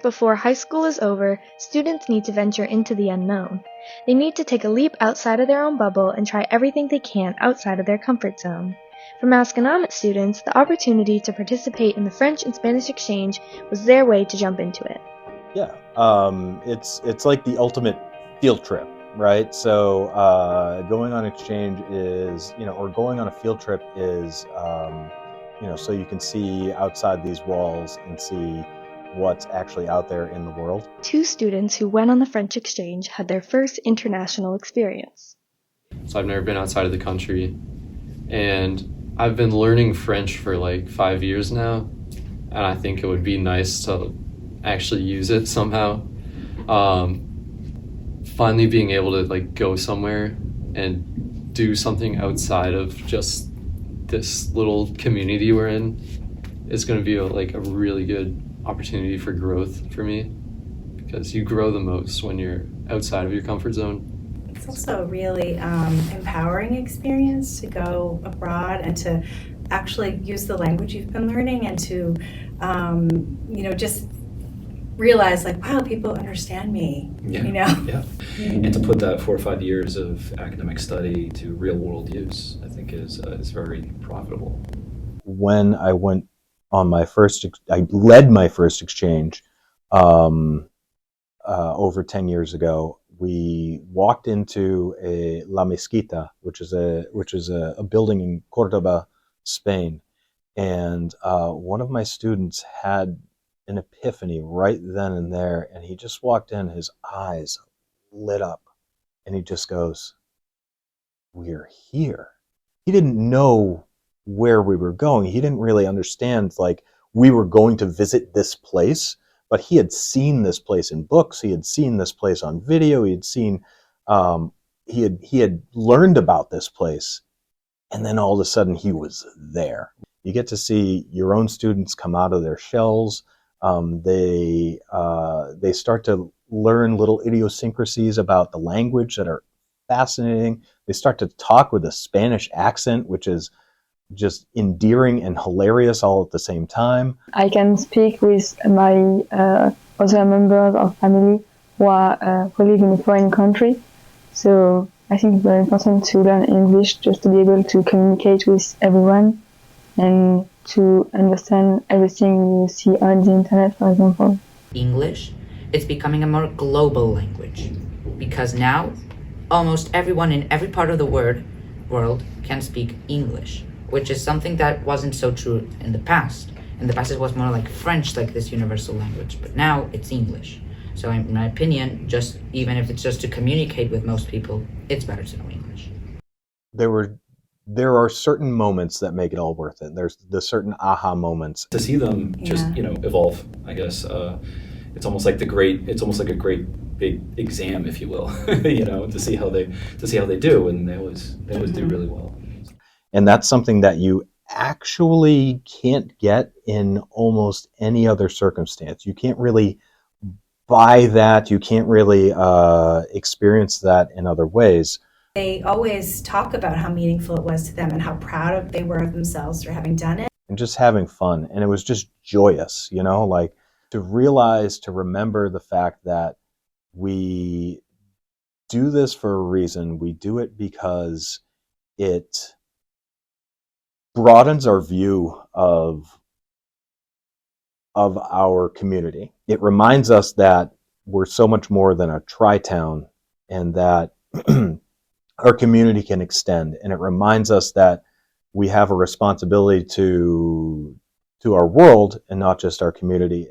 Before high school is over, students need to venture into the unknown. They need to take a leap outside of their own bubble and try everything they can outside of their comfort zone. For Masconomet students, the opportunity to participate in the French and Spanish exchange was their way to jump into it. Yeah, it's like the ultimate field trip, right? So going on exchange is, or going on a field trip is, so you can see outside these walls and see what's actually out there in the world. 2 students who went on the French exchange had their first international experience. So I've never been outside of the country, and I've been learning French for like 5 years now, and I think it would be nice to actually use it somehow. Finally being able to like go somewhere and do something outside of just this little community we're in is going to be a really good opportunity for growth for me, because you grow the most when you're outside of your comfort zone. It's also a really empowering experience to go abroad and to actually use the language you've been learning and to, just realize like, wow, people understand me, Yeah. And to put that 4 or 5 years of academic study to real world use, I think is very profitable. When I went on I led my first exchange over 10 years ago. We walked into a La Mezquita, which is a building in Cordoba, Spain, and one of my students had an epiphany right then and there, and he just walked in, his eyes lit up, and he just goes, "We're here." He didn't know where we were going. He didn't really understand like we were going to visit this place, but he had seen this place in books. He had seen this place on video. He had seen, he had learned about this place, and then all of a sudden he was there. You get to see your own students come out of their shells. They start to learn little idiosyncrasies about the language that are fascinating. They start to talk with a Spanish accent, which is just endearing and hilarious all at the same time. I can speak with my other members of family who live in a foreign country. So I think it's very important to learn English just to be able to communicate with everyone and to understand everything you see on the internet, for example. English, it's becoming a more global language because now almost everyone in every part of the world can speak English, which is something that wasn't so true in the past. In the past it was more like French, like this universal language, but now it's English. So in my opinion, just even if it's just to communicate with most people, it's better to know English. There are certain moments that make it all worth it. There's the certain aha moments. To see them just evolve, I guess it's almost like a great big exam, if you will, to see how they do, and they always do really well. And that's something that you actually can't get in almost any other circumstance. You can't really buy that. You can't really experience that in other ways. They always talk about how meaningful it was to them and how proud they were of themselves for having done it. And just having fun. And it was just joyous, like to remember the fact that we do this for a reason. We do it because it broadens our view of our community. It reminds us that we're so much more than a tri-town, and that our community can extend. And it reminds us that we have a responsibility to our world and not just our community.